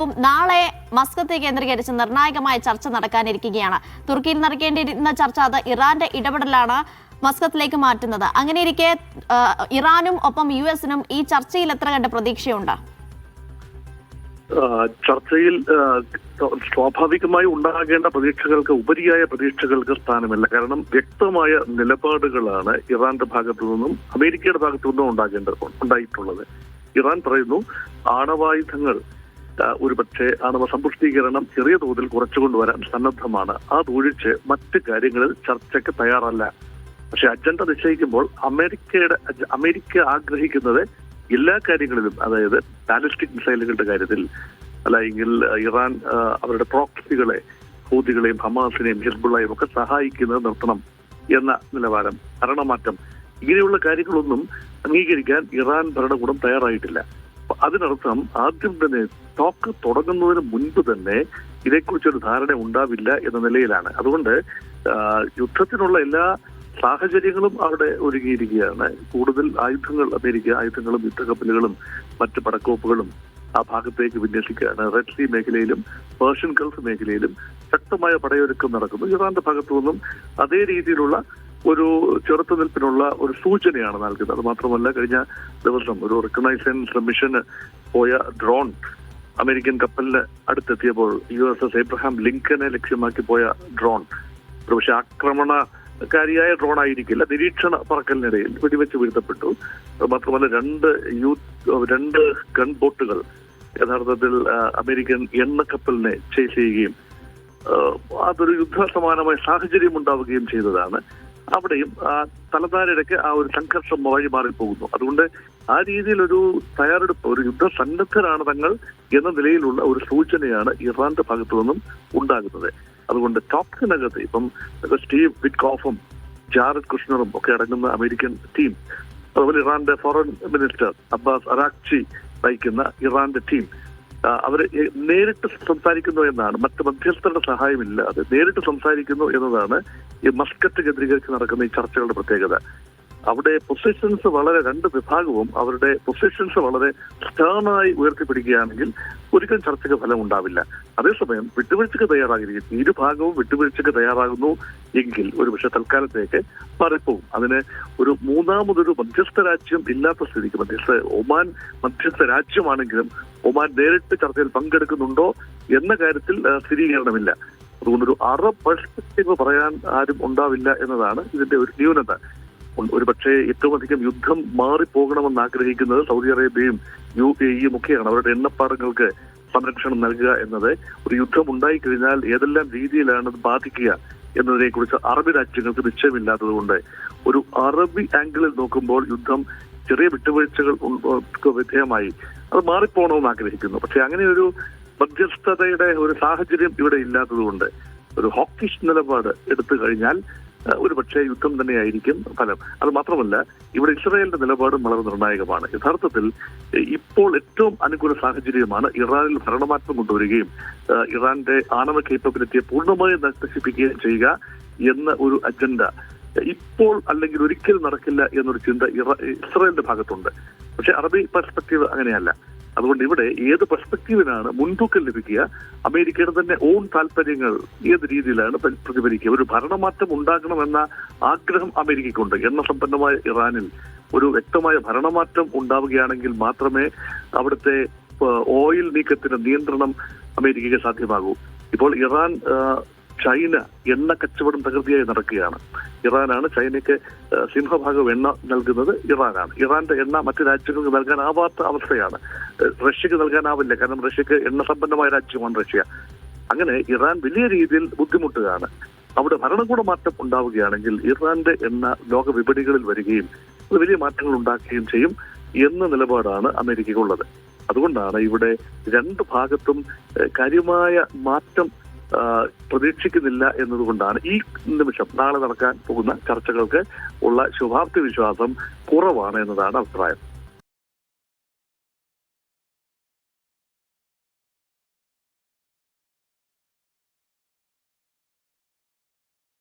നാളെ മസ്കത്തെ കേന്ദ്രീകരിച്ച് നിർണായകമായ ചർച്ച നടക്കാനിരിക്കുകയാണ്. തുർക്കിയിൽ നടക്കേണ്ടിയിരുന്ന ചർച്ച അത് ഇറാന്റെ ഇടപെടലാണ് മസ്കത്തിലേക്ക് മാറ്റുന്നത്. അങ്ങനെയിരിക്കെ ഇറാനും ഒപ്പം യുഎസിനും ഈ ചർച്ചയിൽ എത്ര കണ്ട പ്രതീക്ഷയുണ്ട്? ചർച്ചയിൽ സ്വാഭാവികമായി ഉണ്ടാകേണ്ട പ്രതീക്ഷകൾക്ക് ഉപരിയായ പ്രതീക്ഷകൾക്ക് സ്ഥാനമില്ല. കാരണം വ്യക്തമായ നിലപാടുകളാണ് ഇറാന്റെ ഭാഗത്തു നിന്നും അമേരിക്കയുടെ ഭാഗത്തു നിന്നും ഉണ്ടായിട്ടുള്ളത്. ഇറാൻ പറയുന്നു ആണവായുധങ്ങൾ ഒരുപക്ഷെ ആണവ സമ്പുഷ്ടീകരണം ചെറിയ തോതിൽ കുറച്ചുകൊണ്ടുവരാൻ സന്നദ്ധമാണ്. അതൊഴിച്ച് മറ്റ് കാര്യങ്ങളിൽ ചർച്ചയ്ക്ക് തയ്യാറല്ല. പക്ഷെ അജണ്ട നിശ്ചയിക്കുമ്പോൾ അമേരിക്ക ആഗ്രഹിക്കുന്നത് എല്ലാ കാര്യങ്ങളിലും, അതായത് ബാലിസ്റ്റിക് മിസൈലുകളുടെ കാര്യത്തിൽ, അല്ലെങ്കിൽ ഇറാൻ അവരുടെ പ്രോക്സികളെ, ഹൂതികളെയും ഹമാസിനെയും ഹിസ്ബുള്ളയും ഒക്കെ സഹായിക്കുന്നത് നിർത്തണം എന്ന നിലവാരം, ഭരണമാറ്റം, ഇങ്ങനെയുള്ള കാര്യങ്ങളൊന്നും അംഗീകരിക്കാൻ ഇറാൻ ഭരണകൂടം തയ്യാറായിട്ടില്ല. അതിനർത്ഥം ആദ്യം തന്നെ ടോക്ക് തുടങ്ങുന്നതിന് മുൻപ് തന്നെ ഇതേക്കുറിച്ചൊരു ധാരണ ഉണ്ടാവില്ല എന്ന നിലയിലാണ്. അതുകൊണ്ട് യുദ്ധത്തിനുള്ള എല്ലാ സാഹചര്യങ്ങളും അവിടെ ഒരുങ്ങിയിരിക്കുകയാണ്. കൂടുതൽ ആയുധങ്ങളും യുദ്ധക്കപ്പലുകളും മറ്റ് പടക്കോപ്പുകളും ആ ഭാഗത്തേക്ക് വിന്യസിക്കുകയാണ്. റെഡ് സീ മേഖലയിലും പേർഷ്യൻ ഗൾഫ് മേഖലയിലും ശക്തമായ പടയൊരുക്കം നടക്കുന്നു. ഇറാന്റെ ഭാഗത്തു നിന്നും അതേ രീതിയിലുള്ള ഒരു ചെറുത്തുനിൽപ്പിനുള്ള ഒരു സൂചനയാണ് നൽകുന്നത്. അത് മാത്രമല്ല, കഴിഞ്ഞ ദിവസം ഒരു റിക്കഗ്നൈസൻസ് മിഷന് പോയ ഡ്രോൺ അമേരിക്കൻ കപ്പലിന് അടുത്തെത്തിയപ്പോൾ USS എബ്രഹാം ലിങ്കനെ ലക്ഷ്യമാക്കി പോയ ഡ്രോൺ പക്ഷെ ആക്രമണകാരിയായ ഡ്രോൺ ആയിരിക്കില്ല, നിരീക്ഷണ പറക്കലിനിടയിൽ വെടിവെച്ച് വീഴ്ത്തപ്പെട്ടു. മാത്രമല്ല രണ്ട് ഗൺ ബോട്ടുകൾ യഥാർത്ഥത്തിൽ അമേരിക്കൻ എണ്ണക്കപ്പലിനെ ചേസ് ചെയ്യുകയും അതൊരു യുദ്ധസമാനമായ സാഹചര്യം ഉണ്ടാവുകയും ചെയ്തതാണ്. അവിടെയും തലധാരയിടയ്ക്ക് ആ ഒരു സംഘർഷം വഴി മാറിപ്പോകുന്നു. അതുകൊണ്ട് ആ രീതിയിൽ ഒരു തയ്യാറെടുപ്പ്, ഒരു യുദ്ധസന്നദ്ധരാണ് തങ്ങൾ എന്ന നിലയിലുള്ള ഒരു സൂചനയാണ് ഇറാന്റെ ഭാഗത്തു നിന്നും ഉണ്ടാകുന്നത്. അതുകൊണ്ട് ടോക്കിനകത്ത് ഇപ്പം സ്റ്റീവ് വിറ്റ്കോഫും ജാരഡ് കുഷ്ണറും ഒക്കെ അടങ്ങുന്ന അമേരിക്കൻ ടീം, അതുപോലെ ഇറാന്റെ ഫോറിൻ മിനിസ്റ്റർ അബ്ബാസ് അറാഖ്ചി നയിക്കുന്ന ഇറാന്റെ ടീം, അവര് നേരിട്ട് സംസാരിക്കുന്നു എന്നാണ്, മറ്റ് മധ്യസ്ഥരുടെ സഹായമില്ലാതെ നേരിട്ട് സംസാരിക്കുന്നു എന്നതാണ് ഈ മസ്കറ്റ് കേന്ദ്രീകരിച്ച് നടക്കുന്ന ഈ ചർച്ചകളുടെ പ്രത്യേകത. അവിടെ പൊസിഷൻസ് രണ്ട് വിഭാഗവും അവരുടെ പൊസിഷൻസ് വളരെ സ്റ്റേണായി ഉയർത്തിപ്പിടിക്കുകയാണെങ്കിൽ ഒരിക്കലും ചർച്ചയ്ക്ക് ഫലം ഉണ്ടാവില്ല. അതേസമയം വിട്ടുവീഴ്ചയ്ക്ക് തയ്യാറാകിരിക്കും, ഇരുഭാഗവും വിട്ടുവീഴ്ചയ്ക്ക് തയ്യാറാകുന്നു എങ്കിൽ ഒരുപക്ഷെ തൽക്കാലത്തേക്ക് മാറിപ്പോകും. അതിന് ഒരു മൂന്നാമതൊരു മധ്യസ്ഥ രാജ്യം ഇല്ലാത്ത സ്ഥിതിക്ക്, ഒമാൻ മധ്യസ്ഥ രാജ്യമാണെങ്കിലും ഒമാൻ നേരിട്ട് ചർച്ചയിൽ പങ്കെടുക്കുന്നുണ്ടോ എന്ന കാര്യത്തിൽ സ്ഥിരീകരണമില്ല. അതുകൊണ്ടൊരു അറബ് പെർസ്പെക്റ്റീവ് പറയാൻ ആരും ഉണ്ടാവില്ല എന്നതാണ് ഇതിന്റെ ഒരു ന്യൂനത. ഒരുപക്ഷെ ഏറ്റവും അധികം യുദ്ധം മാറിപ്പോകണമെന്ന് ആഗ്രഹിക്കുന്നത് സൗദി അറേബ്യയും UAE ഒക്കെയാണ്. അവരുടെ എണ്ണപ്പാടങ്ങൾക്ക് സംരക്ഷണം നൽകുക എന്നത്, ഒരു യുദ്ധം ഉണ്ടായിക്കഴിഞ്ഞാൽ ഏതെല്ലാം രീതിയിലാണ് അത് ബാധിക്കുക എന്നതിനെ കുറിച്ച് അറബി രാജ്യങ്ങൾക്ക് നിശ്ചയമില്ലാത്തത് കൊണ്ട് ഒരു അറബി ആംഗിളിൽ നോക്കുമ്പോൾ യുദ്ധം ചെറിയ വിട്ടുവീഴ്ചകൾ വിധേയമായി അത് മാറിപ്പോകണമെന്ന് ആഗ്രഹിക്കുന്നു. പക്ഷെ അങ്ങനെ ഒരു മധ്യസ്ഥതയുടെ ഒരു സാഹചര്യം ഇവിടെ ഇല്ലാത്തത് കൊണ്ട് ഒരു ഹോക്കിഷ് നിലപാട് എടുത്തു കഴിഞ്ഞാൽ ഒരുപക്ഷെ യുദ്ധം തന്നെയായിരിക്കും ഫലം. അത് മാത്രമല്ല, ഇവിടെ ഇസ്രായേലിന്റെ നിലപാടും വളരെ നിർണായകമാണ്. യഥാർത്ഥത്തിൽ ഇപ്പോൾ ഏറ്റവും അനുകൂല സാഹചര്യമാണ് ഇറാനിൽ ഭരണമാറ്റം കൊണ്ടുവരികയും ഇറാന്റെ ആണവ കേപ്പബിലിറ്റിയെ പൂർണ്ണമായും നശിപ്പിക്കുകയും ചെയ്യുക എന്ന ഒരു അജണ്ട ഇപ്പോൾ അല്ലെങ്കിൽ ഒരിക്കലും നടക്കില്ല എന്നൊരു ചിന്ത ഇസ്രായേലിന്റെ ഭാഗത്തുണ്ട്. പക്ഷെ അറബി പെർസ്പെക്റ്റീവ് അങ്ങനെയല്ല. അതുകൊണ്ട് ഇവിടെ ഏത് പെർസ്പെക്റ്റീവിനാണ് മുൻതൂക്കം ലഭിക്കുക, അമേരിക്കയുടെ തന്നെ ഓൺ താല്പര്യങ്ങൾ ഏത് രീതിയിലാണ് പ്രതിഫലിക്കുക. ഒരു ഭരണമാറ്റം ഉണ്ടാകണമെന്ന ആഗ്രഹം അമേരിക്കയ്ക്കുണ്ട്. എണ്ണസമ്പന്നമായ ഇറാനിൽ ഒരു വ്യക്തമായ ഭരണമാറ്റം ഉണ്ടാവുകയാണെങ്കിൽ മാത്രമേ അവിടുത്തെ ഓയിൽ നീക്കത്തിന് നിയന്ത്രണം അമേരിക്കയ്ക്ക് സാധ്യമാകൂ. ഇപ്പോൾ ഇറാൻ ചൈന എണ്ണ കച്ചവടം തകൃതിയായി നടക്കുകയാണ്. ഇറാനാണ് ചൈനയ്ക്ക് സിംഹഭാഗം എണ്ണ നൽകുന്നത്, ഇറാനാണ്. ഇറാന്റെ എണ്ണ മറ്റു രാജ്യങ്ങൾക്ക് നൽകാനാവാത്ത അവസ്ഥയാണ്. റഷ്യക്ക് നൽകാനാവില്ല, കാരണം റഷ്യക്ക് എണ്ണ സമ്പന്നമായ രാജ്യമാണ് റഷ്യ. അങ്ങനെ ഇറാൻ വലിയ രീതിയിൽ ബുദ്ധിമുട്ടുകയാണ്. അവിടെ ഭരണകൂട മാറ്റം ഉണ്ടാവുകയാണെങ്കിൽ ഇറാന്റെ എണ്ണ ലോക വിപണികളിൽ വരികയും അത് വലിയ മാറ്റങ്ങൾ ഉണ്ടാക്കുകയും ചെയ്യും എന്ന നിലപാടാണ് അമേരിക്കയ്ക്കുള്ളത്. അതുകൊണ്ടാണ് ഇവിടെ രണ്ട് ഭാഗത്തും കാര്യമായ മാറ്റം പ്രതീക്ഷിക്കുന്നില്ല എന്നതുകൊണ്ടാണ് ഈ നിമിഷം നാളെ നടക്കാൻ പോകുന്ന ചർച്ചകൾക്ക് ഉള്ള ശുഭാപ്തി വിശ്വാസം കുറവാണ് എന്നതാണ് അഭിപ്രായം.